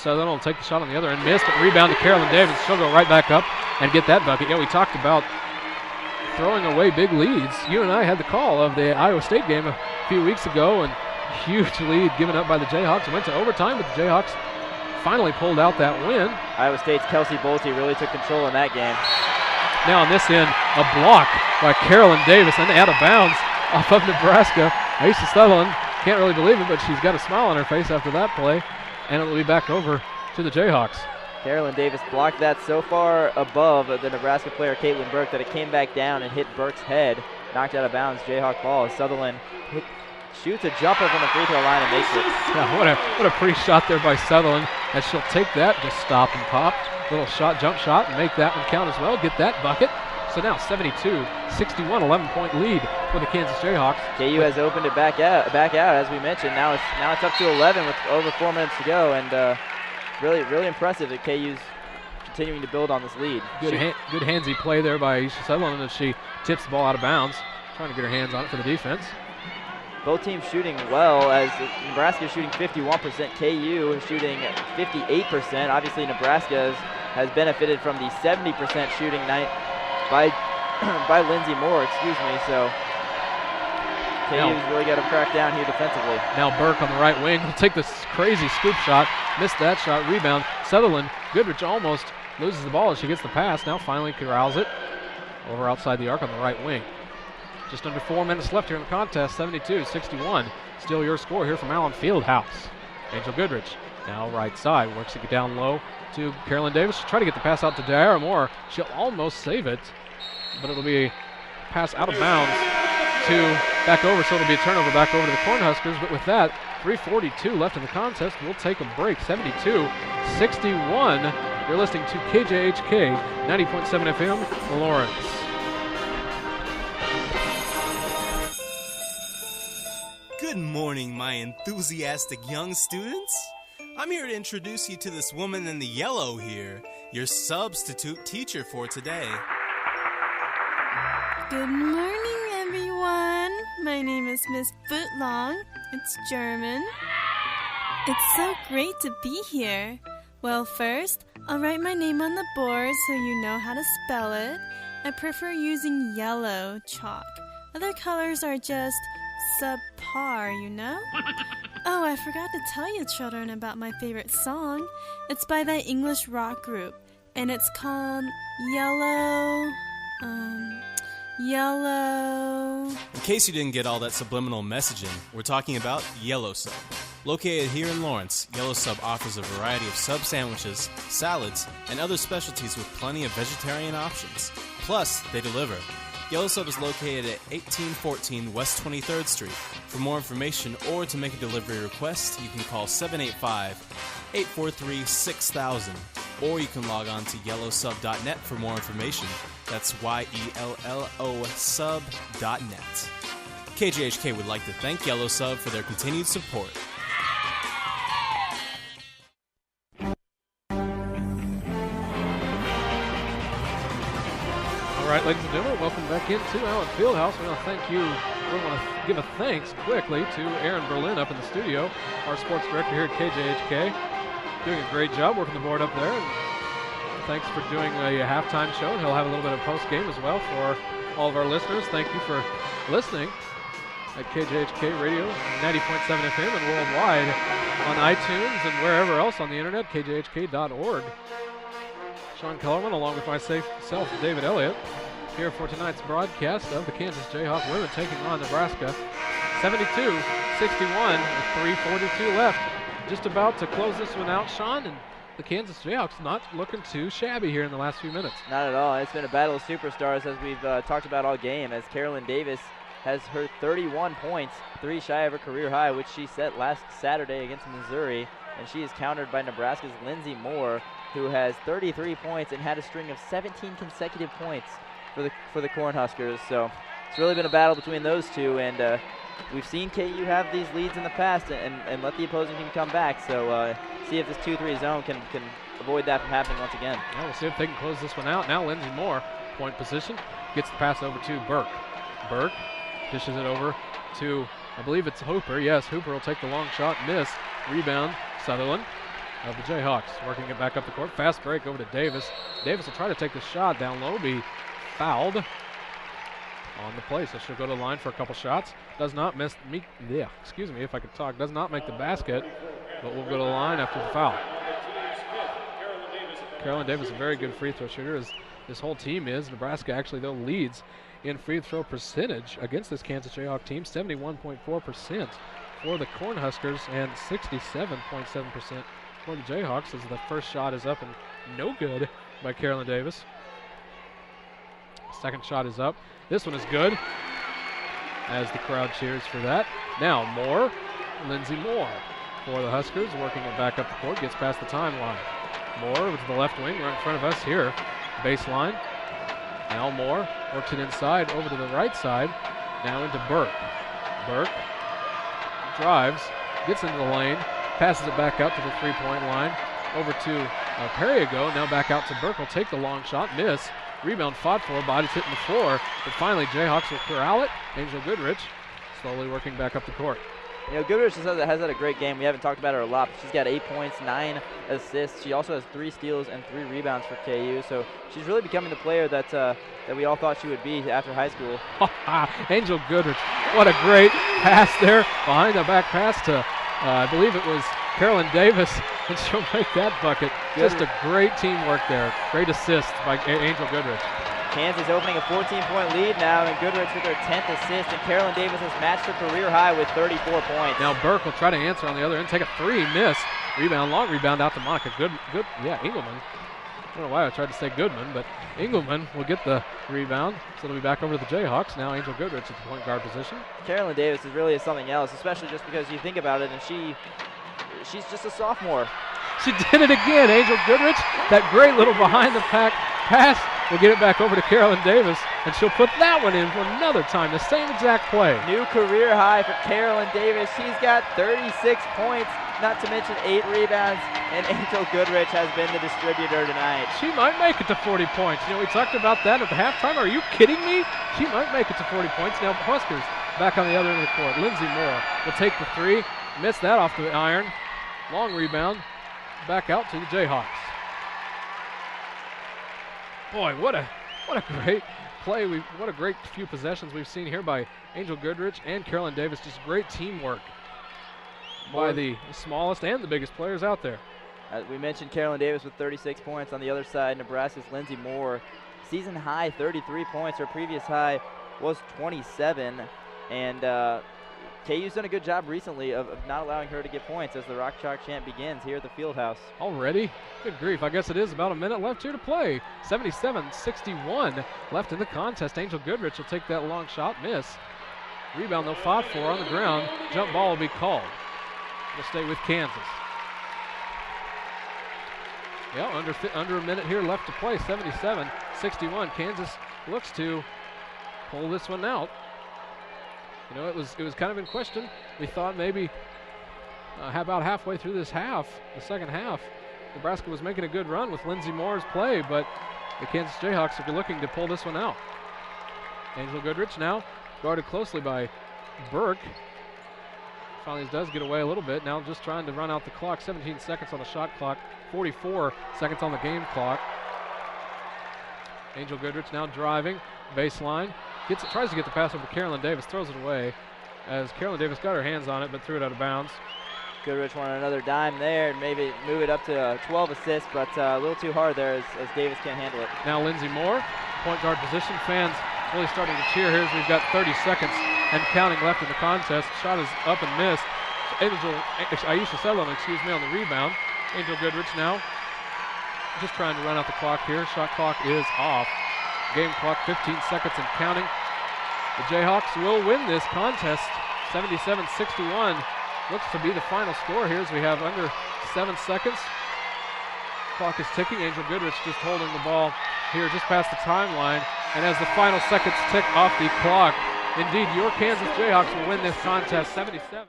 Sutherland will take the shot on the other end. Missed, but rebound to Carolyn Davis. She'll go right back up and get that bucket. Yeah, we talked about throwing away big leads. You and I had the call of the Iowa State game a few weeks ago, and huge lead given up by the Jayhawks. It went to overtime, but the Jayhawks finally pulled out that win. Iowa State's Kelsey Bolte really took control in that game. Now on this end, a block by Carolyn Davis and out of bounds off of Nebraska. Aisha Sutherland can't really believe it, but she's got a smile on her face after that play, and it'll be back over to the Jayhawks. Carolyn Davis blocked that so far above the Nebraska player Caitlin Burke that it came back down and hit Burke's head, knocked out of bounds. Jayhawk ball. Sutherland shoots a jumper from the free throw line and makes it. Yeah, what a pretty shot there by Sutherland, as she'll take that, just stop and pop. Little shot, jump shot, and make that one count as well. Get that bucket. So now 72-61, 11-point lead for the Kansas Jayhawks. KU has opened it back out, as we mentioned. Now it's up to 11 with over 4 minutes to go, and really impressive that KU's continuing to build on this lead. Good handsy play there by Aisha Sutherland as she tips the ball out of bounds, trying to get her hands on it for the defense. Both teams shooting well, as Nebraska is shooting 51%, KU is shooting 58%. Obviously, Nebraska has benefited from the 70% shooting night by Lindsey Moore, so KU's really got to crack down here defensively. Now Burke on the right wing will take this crazy scoop shot, missed that shot, rebound. Sutherland, Goodrich almost loses the ball as she gets the pass, now finally corrals it over outside the arc on the right wing. Just under 4 minutes left here in the contest, 72-61. Still your score here from Allen Fieldhouse. Angel Goodrich now right side, works it down low to Carolyn Davis. She'll try to get the pass out to Diarra Moore. She'll almost save it, but it'll be a pass out of bounds to back over, so it'll be a turnover back over to the Cornhuskers. But with that, 3:42 left in the contest. We'll take a break, 72-61. You're listening to KJHK 90.7 FM, Lawrence. Good morning, my enthusiastic young students. I'm here to introduce you to this woman in the yellow here, your substitute teacher for today. Good morning, everyone. My name is Miss Footlong. It's German. It's so great to be here. Well, first, I'll write my name on the board so you know how to spell it. I prefer using yellow chalk. Other colors are just subpar, you know? Oh, I forgot to tell you, children, about my favorite song. It's by that English rock group, and it's called Yellow. In case you didn't get all that subliminal messaging, we're talking about Yellow Sub. Located here in Lawrence, Yellow Sub offers a variety of sub sandwiches, salads, and other specialties with plenty of vegetarian options. Plus, they deliver. Yellow Sub is located at 1814 West 23rd Street. For more information or to make a delivery request, you can call 785-843-6000, or you can log on to yellowsub.net for more information. That's YELLO sub.net. KJHK would like to thank Yellow Sub for their continued support. All right, ladies and gentlemen, welcome back into Allen Fieldhouse. We want to thank you. We want to give a thanks quickly to Aaron Berlin up in the studio, our sports director here at KJHK. Doing a great job working the board up there. And thanks for doing a halftime show. And he'll have a little bit of post-game as well for all of our listeners. Thank you for listening at KJHK Radio, 90.7 FM and worldwide on iTunes and wherever else on the internet, kjhk.org. Sean Kellerman, along with myself, David Elliott, here for tonight's broadcast of the Kansas Jayhawk women taking on Nebraska. 72-61 with 3:42 left. Just about to close this one out, Sean, and the Kansas Jayhawks not looking too shabby here in the last few minutes. Not at all. It's been a battle of superstars, as we've talked about all game, as Carolyn Davis has her 31 points, 3 shy of her career high, which she set last Saturday against Missouri, and she is countered by Nebraska's Lindsey Moore, who has 33 points and had a string of 17 consecutive points for the Cornhuskers. So it's really been a battle between those two, and we've seen KU have these leads in the past and let the opposing team come back. So see if this 2-3 zone can avoid that from happening once again. Well, we'll see if they can close this one out. Now Lindsey Moore, point position, gets the pass over to Burke. Burke dishes it over to, I believe it's Hooper. Yes, Hooper will take the long shot, miss. Rebound, Sutherland. of the Jayhawks. Working it back up the court. Fast break over to Davis. Davis will try to take the shot down low. Be fouled on the play, so she'll go to the line for a couple shots. Does not miss me. Yeah, excuse me if I could talk. Does not make the basket, but will go to the line after the foul. Carolyn Davis, a very good free throw shooter, as this whole team is. Nebraska actually, though, leads in free throw percentage against this Kansas Jayhawk team, 71.4% for the Cornhuskers and 67.7% for the Jayhawks, as the first shot is up and no good by Carolyn Davis. Second shot is up. This one is good, as the crowd cheers for that. Now Moore, Lindsey Moore for the Huskers, working it back up the court, gets past the timeline. Moore with the left wing right in front of us here, baseline. Now Moore works it inside over to the right side, now into Burke. Burke drives, gets into the lane, passes it back out to the three-point line, over to Perigo, now back out to Burke, will take the long shot, miss. Rebound fought for, body's hitting the floor, but finally Jayhawks will corral it. Angel Goodrich slowly working back up the court. You know, Goodrich has had a great game. We haven't talked about her a lot, but she's got 8 points, 9 assists. She also has 3 steals and 3 rebounds for KU, so she's really becoming the player that we all thought she would be after high school. Angel Goodrich, what a great pass there, behind the back pass to, I believe it was Carolyn Davis, and she'll make that bucket. Just a great teamwork there. Great assist by Angel Goodrich. Kansas opening a 14-point lead now, and Goodrich with her 10th assist, and Carolyn Davis has matched her career high with 34 points. Now Burke will try to answer on the other end, take a three, miss. Rebound, long rebound out to Monica. Engelman. I don't know why I tried to say Goodman, but Engelman will get the rebound, so it'll be back over to the Jayhawks. Now Angel Goodrich at the point guard position. Carolyn Davis is really something else, especially just because you think about it, and she's just a sophomore. She did it again, Angel Goodrich. That great little behind the pack pass will get it back over to Carolyn Davis, and she'll put that one in for another time, the same exact play. New career high for Carolyn Davis. She's got 36 points, not to mention 8 rebounds, and Angel Goodrich has been the distributor tonight. She might make it to 40 points. You know, we talked about that at the halftime. Are you kidding me? She might make it to 40 points. Now Huskers back on the other end of the court. Lindsey Moore will take the three, miss that off the iron. Long rebound, back out to the Jayhawks. Boy, what a great play. What a great few possessions we've seen here by Angel Goodrich and Carolyn Davis. Just great teamwork by the smallest and the biggest players out there. We mentioned Carolyn Davis with 36 points. On the other side, Nebraska's Lindsey Moore, season high 33 points. Her previous high was 27, and KU's done a good job recently of not allowing her to get points as the Rock Chalk chant begins here at the Fieldhouse. Already? Good grief. I guess it is about a minute left here to play. 77-61 left in the contest. Angel Goodrich will take that long shot, miss. Rebound they'll fought for on the ground. Jump ball will be called. We'll stay with Kansas. Yeah, under a minute here left to play. 77-61. Kansas looks to pull this one out. You know, it was kind of in question. We thought maybe about halfway through this half, the second half, Nebraska was making a good run with Lindsey Moore's play, but the Kansas Jayhawks are looking to pull this one out. Angel Goodrich now guarded closely by Burke. Finally does get away a little bit. Now just trying to run out the clock. 17 seconds on the shot clock, 44 seconds on the game clock. Angel Goodrich now driving, baseline. Tries to get the pass over to Carolyn Davis, throws it away as Carolyn Davis got her hands on it but threw it out of bounds. Goodrich wanted another dime there and maybe move it up to 12 assists, but a little too hard there as Davis can't handle it. Now Lindsey Moore, point guard position. Fans really starting to cheer here as we've got 30 seconds and counting left in the contest. Shot is up and missed. Aisha Sedlum, on the rebound. Angel Goodrich now just trying to run out the clock here. Shot clock is off. Game clock 15 seconds and counting. The Jayhawks will win this contest. 77-61 looks to be the final score here as we have under 7 seconds. Clock is ticking. Angel Goodrich just holding the ball here just past the timeline. And as the final seconds tick off the clock, indeed your Kansas Jayhawks will win this contest 77.